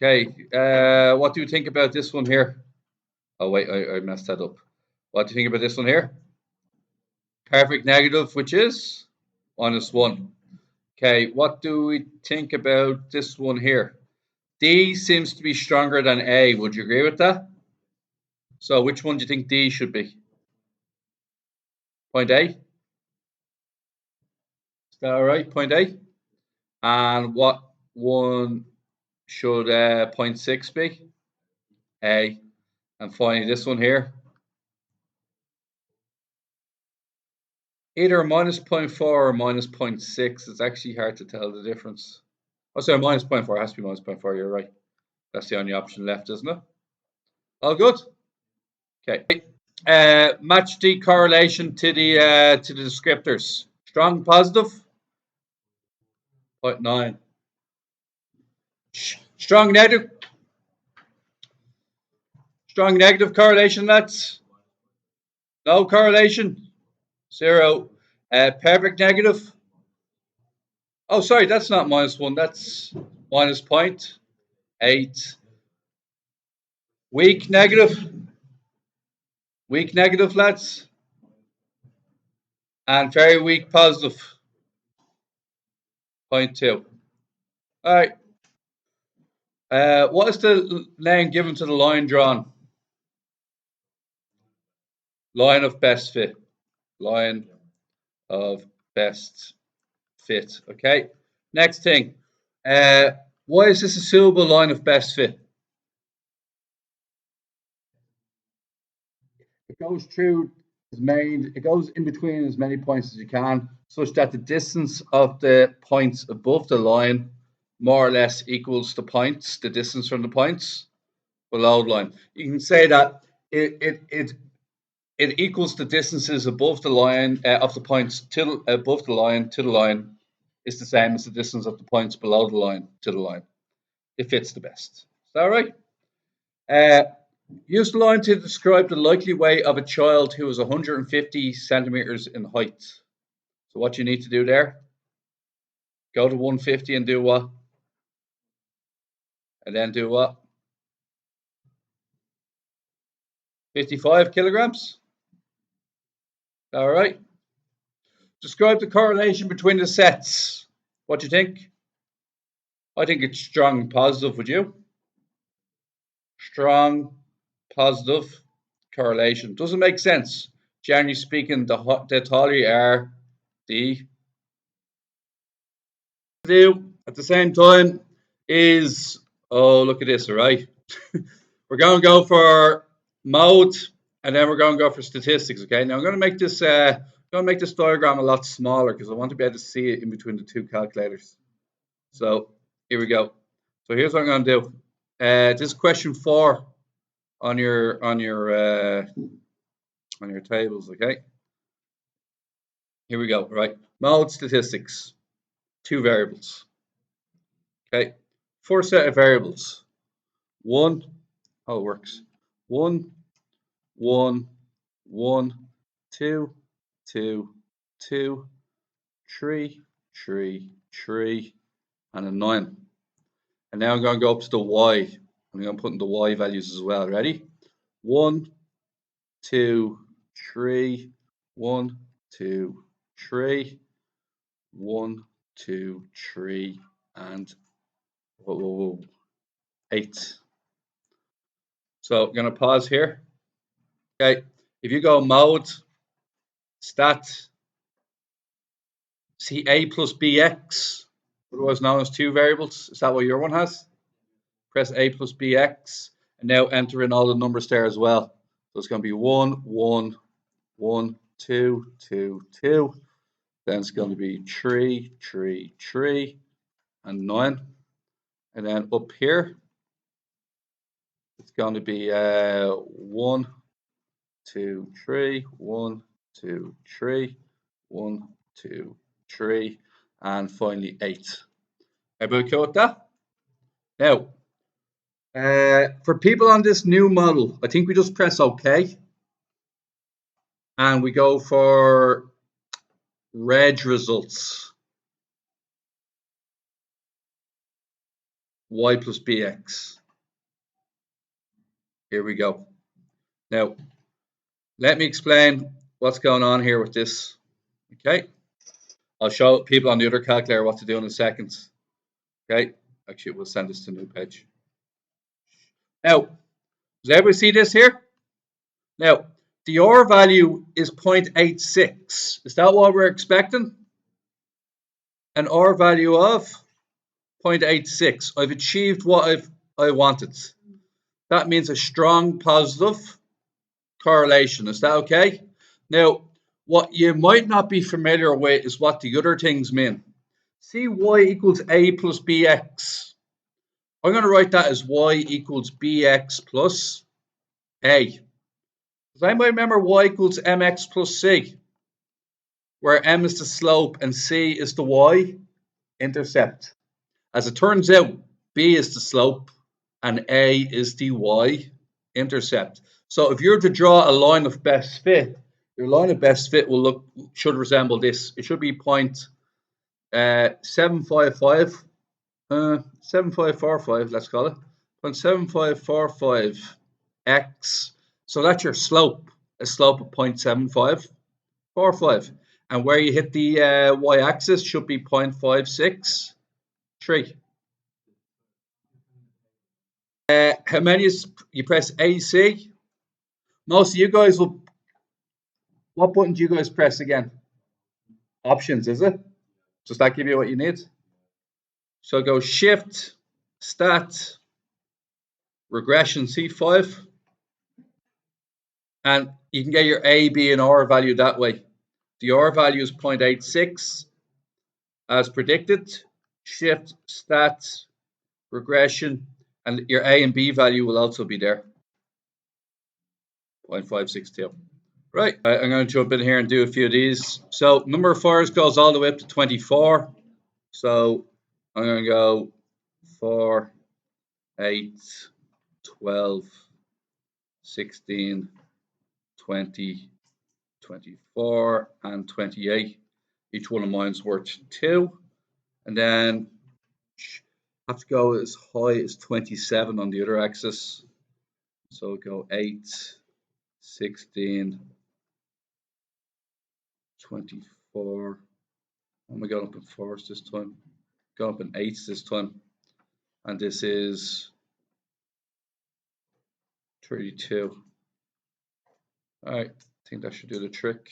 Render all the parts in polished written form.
Okay, what do you think about this one here? Oh wait, I messed that up. What do you think about this one here? Perfect negative, which is -1. Okay, what do we think about this one here? D seems to be stronger than A. Would you agree with that? So which one do you think D should be? Point A? Is that all right? Point A? And what one should point 6 be? A. And finally, this one here. Either minus 0.4 or minus 0.6. It's actually hard to tell the difference. Oh, sorry, minus 0.4. It has to be minus 0.4. You're right. That's the only option left, isn't it? All good? Okay. Match the correlation to the descriptors. Strong positive. 0.9. Strong negative. Strong negative correlation, lads. No correlation. 0. Perfect negative. Oh, sorry, that's not -1. That's minus 0.8. Weak negative. Weak negative, lads. And very weak positive. 0.2. All right. What is the name given to the line drawn? Line of best fit. Line of best fit. Okay. Next thing. Why is this a suitable line of best fit? It goes through it goes in between as many points as you can, such that the distance of the points above the line more or less equals the distance from the points below the line. You can say that it equals the distances above the line of the points above the line to the line is the same as the distance of the points below the line to the line. It fits the best. Is that right? Use the line to describe the likely weight of a child who is 150 centimeters in height. So what you need to do there, go to 150 and do what? And then do what? 55 kilograms. All right. Describe the correlation between the sets. What do you think? I think it's strong positive, would you? Strong positive correlation. Doesn't make sense. Generally speaking, the taller you are, the do at the same time is, oh, look at this, all right? We're going to go for mode, and then we're going to go for statistics, okay? Now I'm going to make this diagram a lot smaller because I want to be able to see it in between the two calculators. So here we go. So here's what I'm going to do. This is question 4 on your tables, okay? Here we go, right? Mode statistics, 2 variables. Okay, 4 set of variables. 1, how it works. 1, 1, 1, 2, 2, 2, 3, 3, 3, and a 9. And now I'm going to go up to the y. I'm going to put in the y values as well. Ready? 1, 2, 3, 1, 2, 3, 1, 2, 3, and 8. So I'm going to pause here. Okay, if you go mode, stat, see a plus bx, otherwise known as 2 variables. Is that what your one has? Press a plus bx, and now enter in all the numbers there as well. So it's going to be 1, 1, 1, 2, 2, 2. Then it's going to be 3, 3, 3, and 9. And then up here, it's going to be 1, 2, 3, 1, 2, 3, 1, 2, 3, and finally 8. Everybody cool with that? Now, for people on this new model, I think we just press OK. And we go for reg results. y plus bx. Here we go. Now, let me explain what's going on here with this. Okay. I'll show people on the other calculator what to do in a second. Okay. Actually, we'll send this to a new page. Now, does everybody see this here? Now, the R value is 0.86. Is that what we're expecting? An R value of 0.86. I've achieved what I wanted. That means a strong positive correlation. Is that okay? Now, what you might not be familiar with is what the other things mean. See y equals a plus bx. I'm going to write that as y equals bx plus a. Does anybody remember y equals mx plus c? Where m is the slope and c is the y-intercept. As it turns out, b is the slope and a is the y-intercept. So if you're to draw a line of best fit, your line of best fit should resemble this. It should be 0.755, 7545, let's call it, 0.7545 x. So that's your slope, a slope of 0.7545. And where you hit the y-axis should be 0.563. How many is you press AC? Most of you guys will. What button do you guys press again? Options, is it? Does that give you what you need? So go Shift, Stat, Regression C5, and you can get your A, B, and R value that way. The R value is 0.86 as predicted. Shift, Stat, Regression, and your A and B value will also be there. 0.562. Right, I'm going to jump in here and do a few of these. So number of fours goes all the way up to 24. So I'm going to go 4, 8, 12, 16, 20, 24, and 28. Each one of mine's worth 2. And then I have to go as high as 27 on the other axis. So go 8, 16, 24. Oh my god, up in 4s this time. Going up in 8s this time. And this is 32. Alright, I think that should do the trick.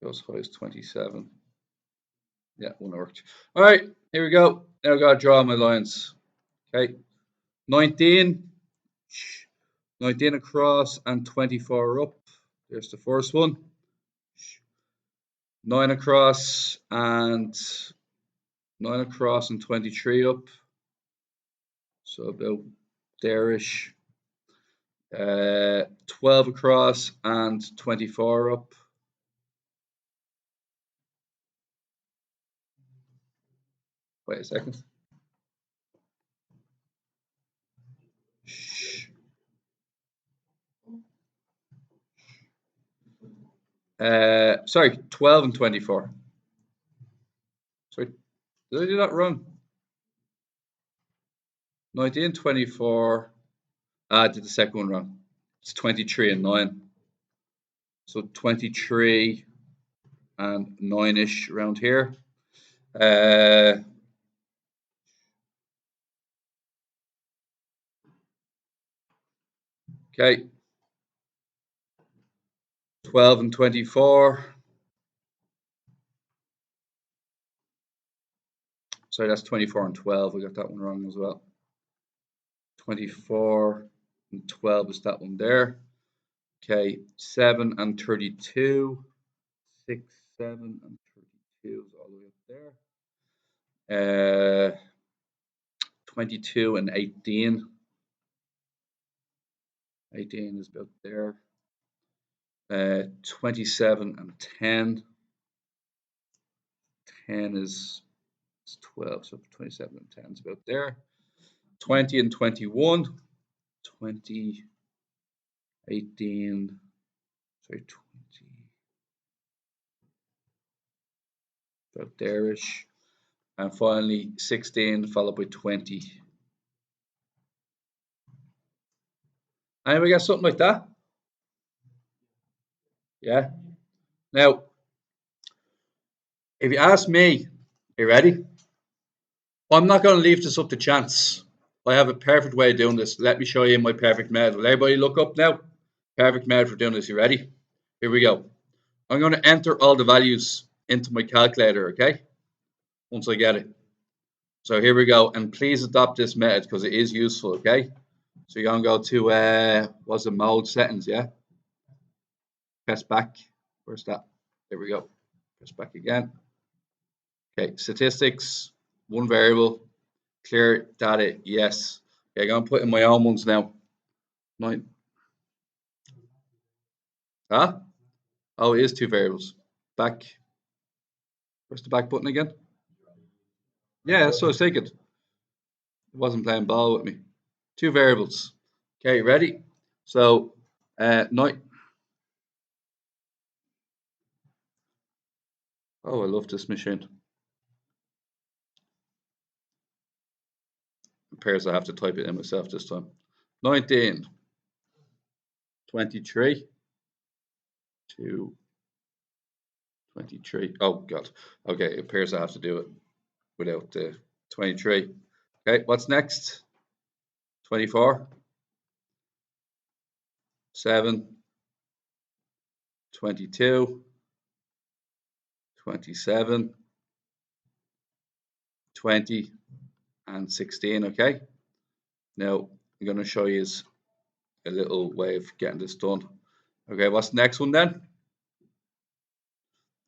Go as high as 27. Yeah, one worked. Alright, here we go. Now I've got to draw my lines. Okay. 19 across and 24 up. There's the first one. 9 across and 23 up. So about there-ish. 12 across and 24 up. Wait a second. Sorry, 12 and 24. Sorry, did I do that wrong? 19, 24. I did the second one wrong. It's 23 and 9. So 23 and 9-ish around here. Okay. 12 and 24. Sorry, that's 24 and 12. I got that one wrong as well. 24 and 12 is that one there. Okay, 7 and 32. 6, 7, and 32 is all the way up there. 22 and 18. 18 is about there. 27 and 10. 10 is 12, so 27 and 10 is about there. 20 and 21. 20, 18, sorry, 20, about there-ish. and finally 16 followed by 20. Anybody got something like that? Yeah. Now, if you ask me, are you ready? I'm not going to leave this up to chance. I have a perfect way of doing this. Let me show you my perfect method. Will everybody look up now? Perfect method for doing this. You ready? Here we go. I'm going to enter all the values into my calculator, okay? Once I get it. So here we go. And please adopt this method because it is useful, okay? So you're going to go to, what's the mode settings, yeah? Press back. Where's that? There we go. Press back again. Okay, statistics, one variable, clear data, yes. Okay, I'm going to put in my own ones now. 9. Huh? Oh, it is 2 variables. Back. Where's the back button again? Yeah, that's what I was thinking. It wasn't playing ball with me. 2 variables. Okay, ready? So, 9. Oh, I love this machine. Appears I have to type it in myself this time. 19, 23, 2, 23. Oh, God. Okay, it appears I have to do it without the 23. Okay, what's next? 24, 7, 22, 27, 20, and 16, okay? Now, I'm going to show you a little way of getting this done. Okay, what's the next one then?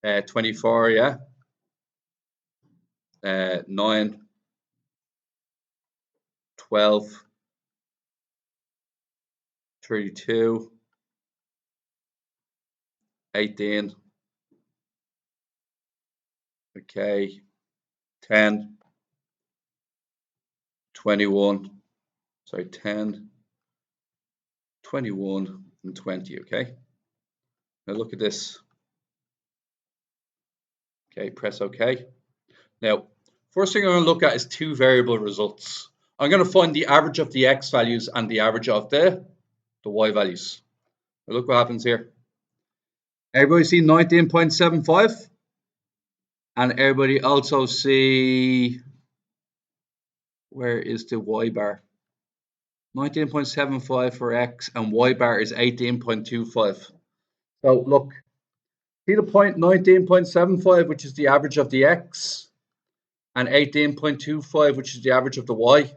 24, yeah. 9, 12, 32, 18, okay, 10, 21, sorry, 10, 21, and 20, okay? Now look at this. Okay, press OK. Now, first thing I'm going to look at is 2 variable results. I'm going to find the average of the x values and the average of the y values. Now look what happens here. Everybody see 19.75? And everybody also see, where is the y bar? 19.75 for x and y bar is 18.25. So look, see the point 19.75, which is the average of the x, and 18.25, which is the average of the y.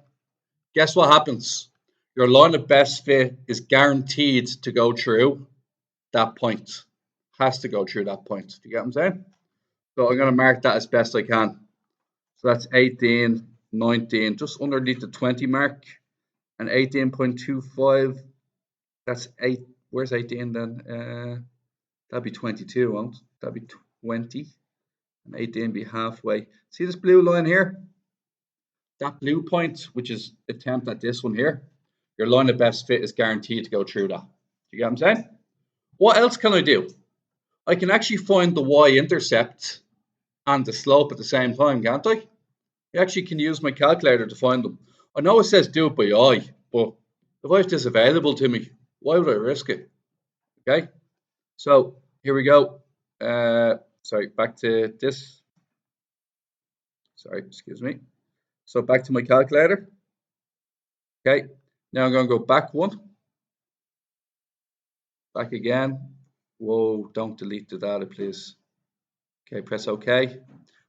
Guess what happens? Your line of best fit is guaranteed to go through that point. Has to go through that point. Do you get what I'm saying? So I'm going to mark that as best I can. So that's 18, 19, just underneath the 20 mark. And 18.25, that's 8. Where's 18 then? That'd be 22, won't it? That'd be 20. And 18 be halfway. See this blue line here? That blue point, which is attempt at this one here, your line of best fit is guaranteed to go through that. Do you get what I'm saying? What else can I do? I can actually find the y-intercept and the slope at the same time, can't I? I actually can use my calculator to find them. I know it says do it by eye, but if I have this available to me, why would I risk it? Okay, so here we go. Sorry, back to this. Sorry, excuse me. So back to my calculator. Okay, now I'm going to go back one. Back again. Whoa, don't delete the data, please. Okay, press OK.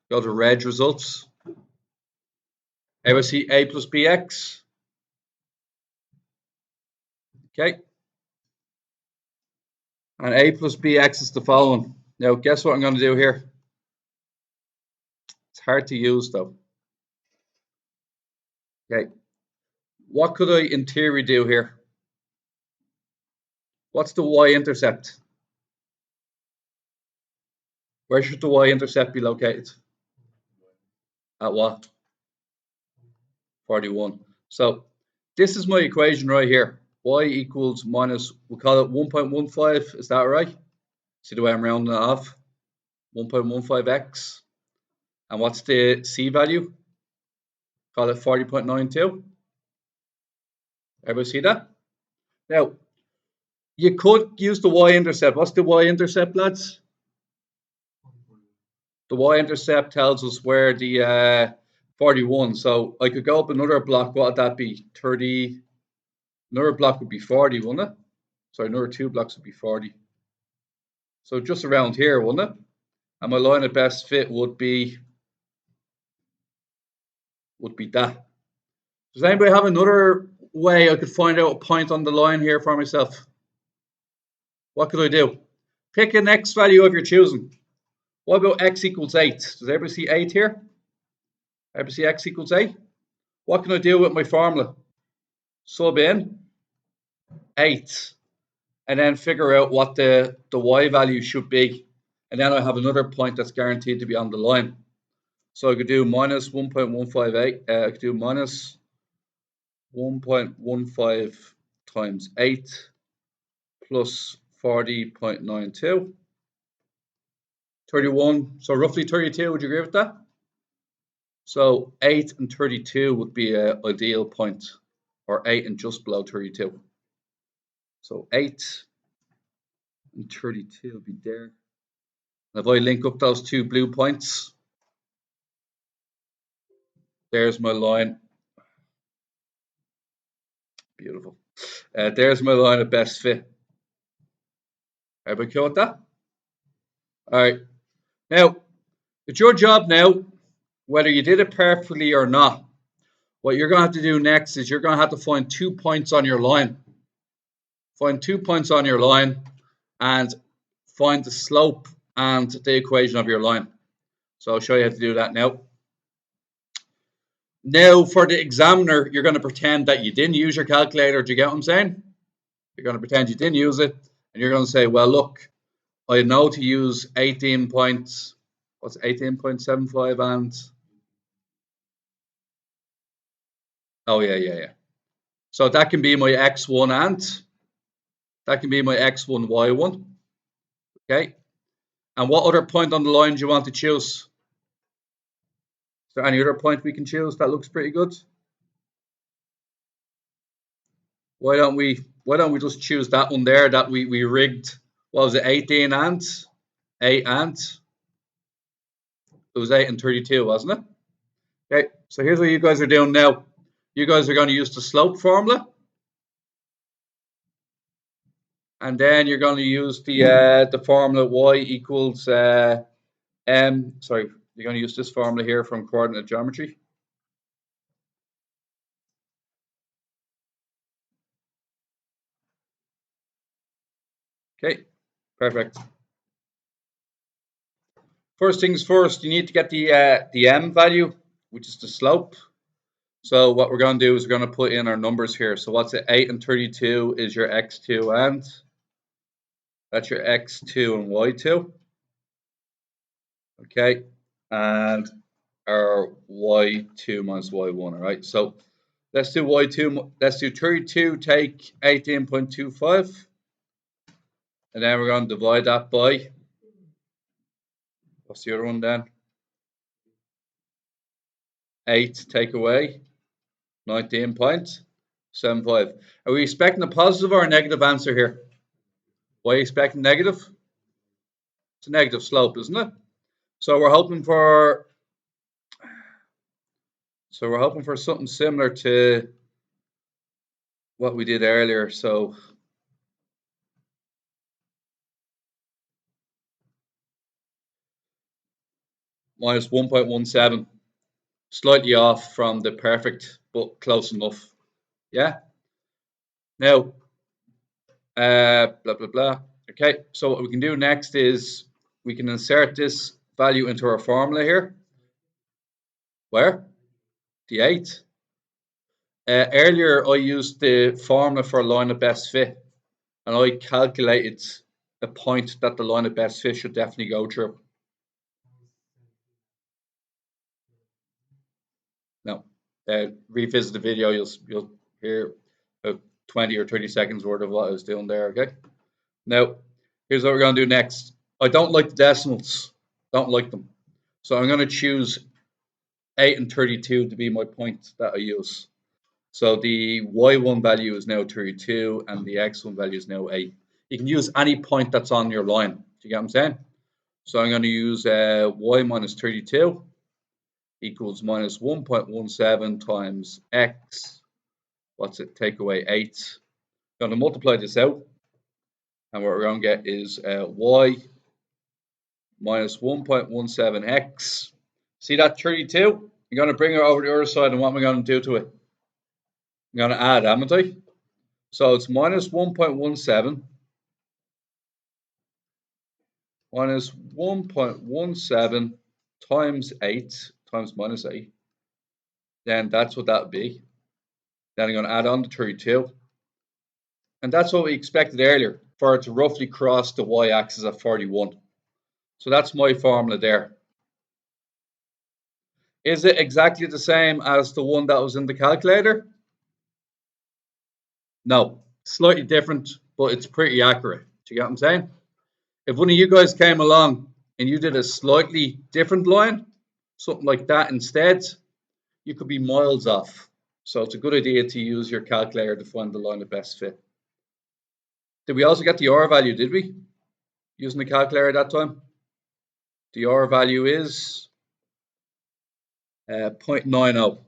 Go to reg results. I will see a plus bx. Okay. And a plus bx is the following. Now, guess what I'm going to do here? It's hard to use, though. Okay. What could I, in theory, do here? What's the y-intercept? Where should the y-intercept be located? At what? 41. So this is my equation right here. Y equals minus, we'll call it 1.15. Is that right? See the way I'm rounding it off? 1.15x. And what's the C value? Call it 40.92. Everybody see that? Now, you could use the y-intercept. What's the y-intercept, lads? The y-intercept tells us where the 41. So I could go up another block. What would that be? 30. Another block would be 40, wouldn't it? Sorry, another 2 blocks would be 40. So just around here, wouldn't it? And my line of best fit would be that. Does anybody have another way I could find out a point on the line here for myself? What could I do? Pick an x value of your choosing. What about x equals 8? Does everybody see 8 here? Everybody see x equals 8? What can I do with my formula? Sub in 8 and then figure out what the y value should be. And then I have another point that's guaranteed to be on the line. So I could do minus 1.158. I could do minus 1.15 times 8 plus 40.92. 31, so roughly 32, would you agree with that? So 8 and 32 would be an ideal point, or 8 and just below 32. So 8 and 32 would be there. And if I link up those two blue points, there's my line. Beautiful. There's my line of best fit. Everybody cool with that? All right. Now, it's your job now, whether you did it perfectly or not. What you're going to have to do next is you're going to have to find 2 points on your line. Find 2 points on your line and find the slope and the equation of your line. So I'll show you how to do that now. Now, for the examiner, you're going to pretend that you didn't use your calculator. Do you get what I'm saying? You're going to pretend you didn't use it, and you're going to say, well, look, I know to use 18 points. What's 18.75 and? Oh, yeah. So that can be my x1 and that can be my x1, y1. Okay. And what other point on the line do you want to choose? Is there any other point we can choose that looks pretty good? Why don't we just choose that one there that we rigged? What was it? 18 and 8 and it was 8 and 32, wasn't it? Okay, so here's what you guys are doing now. You guys are going to use the slope formula. And then you're going to use the formula y equals you're going to use this formula here from coordinate geometry. Okay, perfect. First things first, you need to get the m value, which is the slope. So what we're going to do is we're going to put in our numbers here. So what's it? 8 and 32 is your x2 and that's your x2 and y2. Okay, and our y2 minus y1. All right, so let's do y2. Let's do 32 take 18.25, and then we're going to divide that by, what's the other one then? 8 take away 19.75. Are we expecting a positive or a negative answer here? Why are you expecting negative? It's a negative slope, isn't it? So we're hoping for something similar to what we did earlier. So minus 1.17, slightly off from the perfect, but close enough. Yeah. Now, blah blah blah. Okay. So what we can do next is we can insert this value into our formula here. Where? The 8. Earlier, I used the formula for line of best fit, and I calculated a point that the line of best fit should definitely go through. Now, revisit the video, you'll hear 20 or 30 seconds worth of what I was doing there, okay? Now, here's what we're going to do next. I don't like the decimals. Don't like them. So I'm going to choose 8 and 32 to be my point that I use. So the y1 value is now 32 and the x1 value is now 8. You can use any point that's on your line. Do you get what I'm saying? So I'm going to use y minus 32 equals minus 1.17 times x. What's it? Take away 8. I'm going to multiply this out. And what we're going to get is y minus 1.17x. See that 32? I'm going to bring it over to the other side, and what am I going to do to it? I'm going to add, haven't I? So it's minus 1.17 minus 1.17 times 8 times minus 8. Then that's what that would be. Then I'm going to add on the 32. And that's what we expected earlier, for it to roughly cross the y-axis at 41. So that's my formula there. Is it exactly the same as the one that was in the calculator? No, slightly different, but it's pretty accurate. Do you get what I'm saying? If one of you guys came along and you did a slightly different line, something like that instead, you could be miles off. So it's a good idea to use your calculator to find the line of best fit. Did we also get the R value, did we? Using the calculator at that time? The R value is 0.90.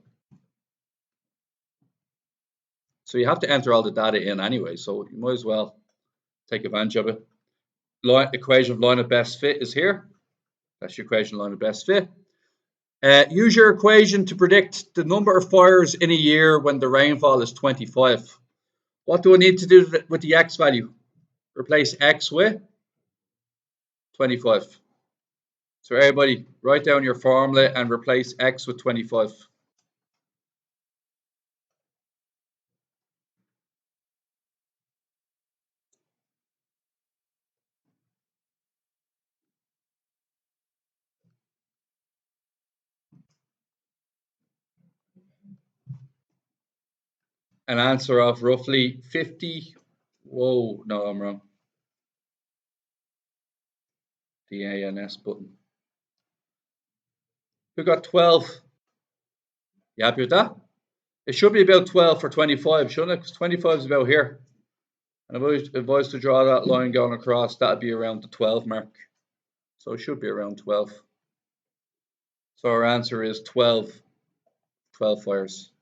So you have to enter all the data in anyway, so you might as well take advantage of it. Equation of line of best fit is here. That's your equation of line of best fit. Use your equation to predict the number of fires in a year when the rainfall is 25. What do I need to do with the x value? Replace x with 25. So everybody, write down your formula and replace x with 25. An answer of roughly 50. Whoa, no, I'm wrong. The ANS button. Who got 12? You happy with that? It should be about 12 for 25, shouldn't it? Because 25 is about here. And if I was to draw that line going across, that'd be around the 12 mark. So it should be around 12. So our answer is 12. 12 fires.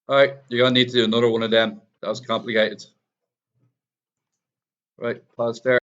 All right, you're going to need to do another one of them. That was complicated. Right, pause there.